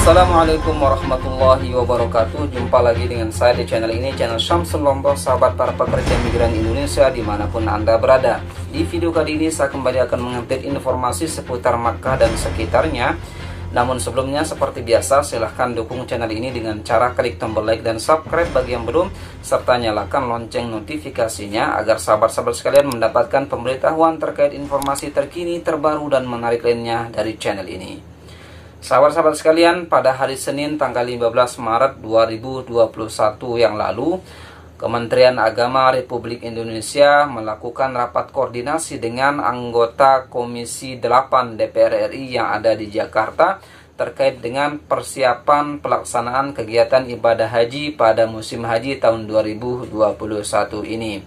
Assalamualaikum warahmatullahi wabarakatuh. Jumpa lagi dengan saya di channel ini, channel Syamsul Lombok, sahabat para pekerja migran Indonesia dimanapun Anda berada. Di video kali ini saya kembali akan mengupdate informasi seputar Makkah dan sekitarnya. Namun sebelumnya, seperti biasa, silahkan dukung channel ini dengan cara klik tombol like dan subscribe bagi yang belum, serta nyalakan lonceng notifikasinya agar sahabat-sahabat sekalian mendapatkan pemberitahuan terkait informasi terkini, terbaru, dan menarik lainnya dari channel ini. Sahabat-sahabat sekalian, pada hari Senin tanggal 15 Maret 2021 yang lalu, Kementerian Agama Republik Indonesia melakukan rapat koordinasi dengan anggota Komisi 8 DPR RI yang ada di Jakarta terkait dengan persiapan pelaksanaan kegiatan ibadah haji pada musim haji tahun 2021 ini.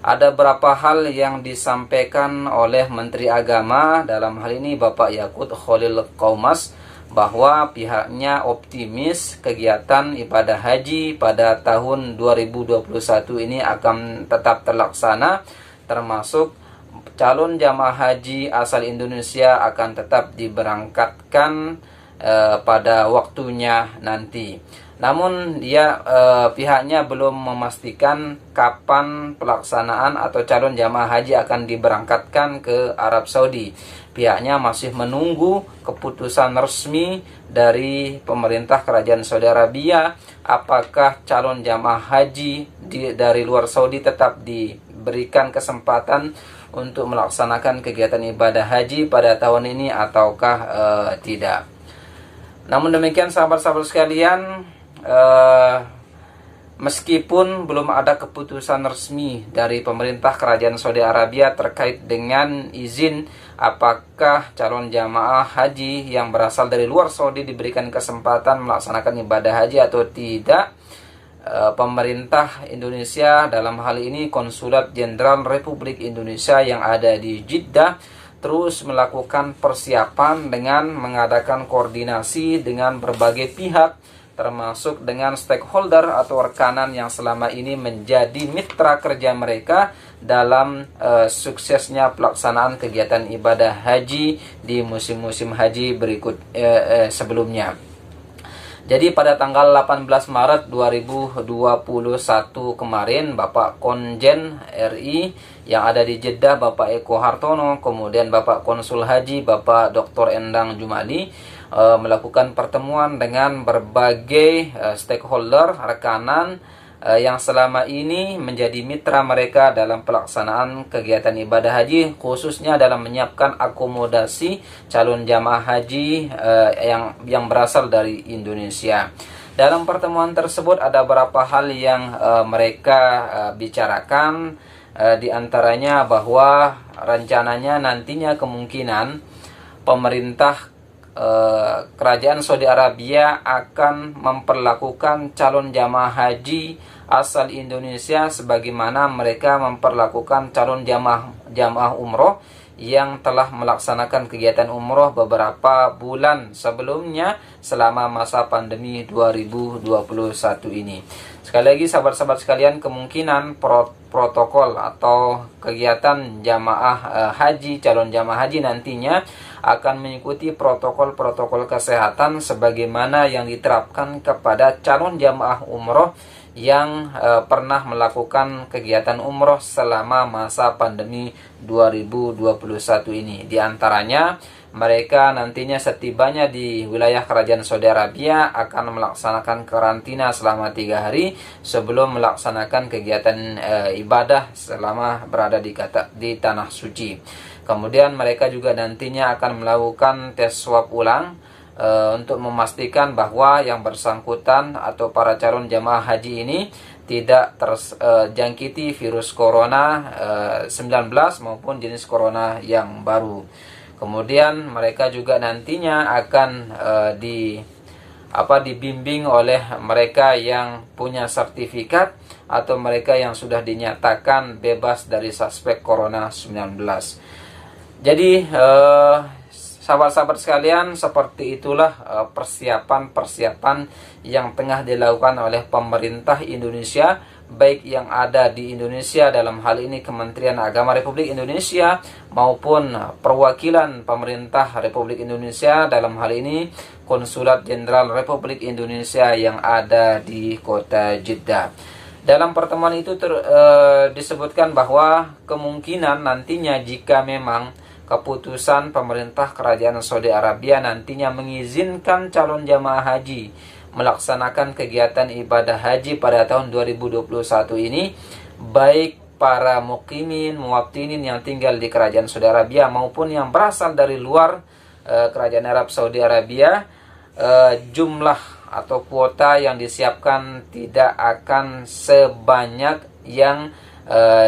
Ada beberapa hal yang disampaikan oleh Menteri Agama, dalam hal ini Bapak Yakut Khalil Qaumas, bahwa pihaknya optimis kegiatan ibadah haji pada tahun 2021 ini akan tetap terlaksana, termasuk calon jamaah haji asal Indonesia akan tetap diberangkatkan pada waktunya nanti. Namun pihaknya belum memastikan kapan pelaksanaan atau calon jamaah haji akan diberangkatkan ke Arab Saudi. Pihaknya masih menunggu keputusan resmi dari pemerintah Kerajaan Saudi Arabia apakah calon jamaah haji dari luar Saudi tetap diberikan kesempatan untuk melaksanakan kegiatan ibadah haji pada tahun ini ataukah tidak. Namun demikian, sahabat-sahabat sekalian, meskipun belum ada keputusan resmi dari pemerintah Kerajaan Saudi Arabia terkait dengan izin apakah calon jamaah haji yang berasal dari luar Saudi diberikan kesempatan melaksanakan ibadah haji atau tidak, pemerintah Indonesia, dalam hal ini Konsulat Jenderal Republik Indonesia yang ada di Jeddah, terus melakukan persiapan dengan mengadakan koordinasi dengan berbagai pihak, termasuk dengan stakeholder atau rekanan yang selama ini menjadi mitra kerja mereka dalam suksesnya pelaksanaan kegiatan ibadah haji di musim-musim haji berikut sebelumnya. Jadi pada tanggal 18 Maret 2021 kemarin, Bapak Konjen RI yang ada di Jeddah, Bapak Eko Hartono, kemudian Bapak Konsul Haji, Bapak Dr. Endang Jumali, melakukan pertemuan dengan berbagai stakeholder, rekanan yang selama ini menjadi mitra mereka dalam pelaksanaan kegiatan ibadah haji, khususnya dalam menyiapkan akomodasi calon jamaah haji yang berasal dari Indonesia. Dalam pertemuan tersebut ada beberapa hal yang mereka bicarakan, di antaranya bahwa rencananya nantinya kemungkinan pemerintah Kerajaan Saudi Arabia akan memperlakukan calon jamaah haji asal Indonesia sebagaimana mereka memperlakukan calon jamaah umroh yang telah melaksanakan kegiatan umroh beberapa bulan sebelumnya selama masa pandemi 2021 ini. Sekali lagi sahabat-sahabat sekalian, kemungkinan protokol atau kegiatan jamaah haji, calon jamaah haji nantinya akan mengikuti protokol-protokol kesehatan sebagaimana yang diterapkan kepada calon jamaah umroh yang pernah melakukan kegiatan umroh selama masa pandemi 2021 ini. Di antaranya, mereka nantinya setibanya di wilayah Kerajaan Saudi Arabia akan melaksanakan karantina selama 3 hari sebelum melaksanakan kegiatan ibadah selama berada di Tanah Suci. Kemudian mereka juga nantinya akan melakukan tes swab ulang untuk memastikan bahwa yang bersangkutan atau para calon jamaah haji ini tidak terjangkiti virus corona 19 maupun jenis corona yang baru. Kemudian mereka juga nantinya akan dibimbing oleh mereka yang punya sertifikat atau mereka yang sudah dinyatakan bebas dari suspek corona 19. Jadi sahabat-sahabat sekalian, seperti itulah persiapan yang tengah dilakukan oleh pemerintah Indonesia baik yang ada di Indonesia, dalam hal ini Kementerian Agama Republik Indonesia, maupun perwakilan pemerintah Republik Indonesia, dalam hal ini Konsulat Jenderal Republik Indonesia yang ada di kota Jeddah. Dalam pertemuan itu disebutkan bahwa kemungkinan nantinya jika memang keputusan pemerintah Kerajaan Saudi Arabia nantinya mengizinkan calon jamaah haji melaksanakan kegiatan ibadah haji pada tahun 2021 ini, baik para muqimin, muwattinin yang tinggal di Kerajaan Saudi Arabia maupun yang berasal dari luar Kerajaan Arab Saudi Arabia, jumlah atau kuota yang disiapkan tidak akan sebanyak yang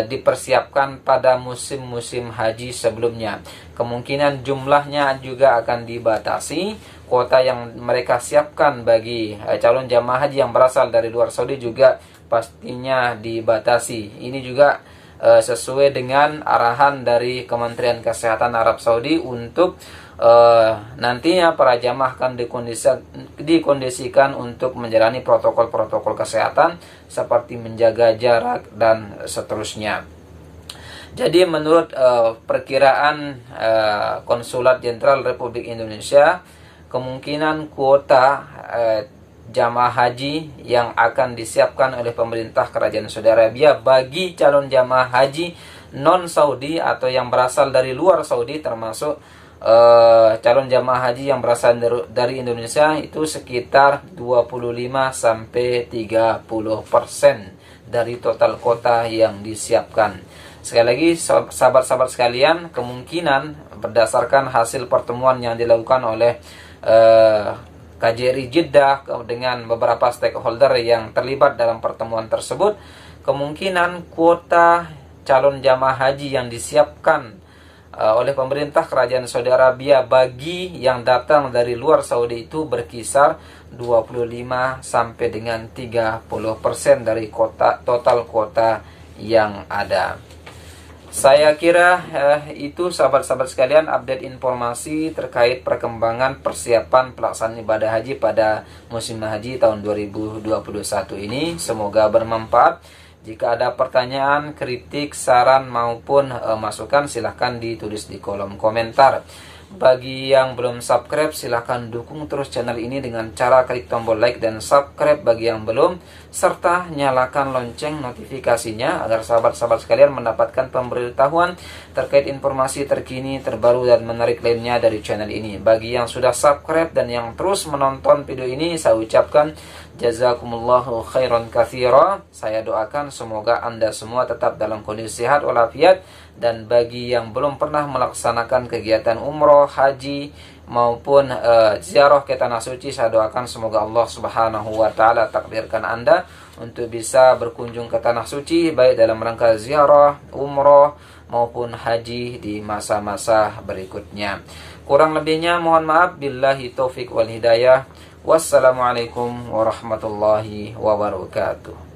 dipersiapkan pada musim-musim haji sebelumnya. Kemungkinan jumlahnya juga akan dibatasi. Kuota yang mereka siapkan bagi calon jamaah haji yang berasal dari luar Saudi juga pastinya dibatasi. Ini juga sesuai dengan arahan dari Kementerian Kesehatan Arab Saudi untuk nantinya para jamaah akan dikondisikan untuk menjalani protokol-protokol kesehatan seperti menjaga jarak dan seterusnya. Jadi menurut perkiraan Konsulat Jenderal Republik Indonesia, kemungkinan kuota jamaah haji yang akan disiapkan oleh pemerintah Kerajaan Saudi Arabia bagi calon jamaah haji non-Saudi atau yang berasal dari luar Saudi, termasuk calon jamaah haji yang berasal dari Indonesia, itu sekitar 25-30% dari total kuota yang disiapkan. Sekali lagi sahabat-sahabat sekalian, kemungkinan berdasarkan hasil pertemuan yang dilakukan oleh KJRI Jeddah dengan beberapa stakeholder yang terlibat dalam pertemuan tersebut, kemungkinan kuota calon jamaah haji yang disiapkan oleh pemerintah Kerajaan Saudi Arabia bagi yang datang dari luar Saudi itu berkisar 25 sampai dengan 30% dari total kuota yang ada. Saya kira itu sahabat-sahabat sekalian update informasi terkait perkembangan persiapan pelaksanaan ibadah haji pada musim haji tahun 2021 ini. Semoga bermanfaat. Jika ada pertanyaan, kritik, saran maupun masukan, silahkan ditulis di kolom komentar. Bagi yang belum subscribe, silahkan dukung terus channel ini dengan cara klik tombol like dan subscribe bagi yang belum, serta nyalakan lonceng notifikasinya agar sahabat-sahabat sekalian mendapatkan pemberitahuan terkait informasi terkini, terbaru, dan menarik lainnya dari channel ini. Bagi yang sudah subscribe dan yang terus menonton video ini, saya ucapkan jazakumullahu khairan katsira. Saya doakan semoga Anda semua tetap dalam kondisi sehat walafiat. Dan bagi yang belum pernah melaksanakan kegiatan umroh, haji maupun ziarah ke tanah suci, saya doakan semoga Allah Subhanahu wa taala takdirkan Anda untuk bisa berkunjung ke tanah suci baik dalam rangka ziarah, umroh maupun haji di masa-masa berikutnya. Kurang lebihnya mohon maaf, billahi taufik wal hidayah. Wassalamualaikum warahmatullahi wabarakatuh.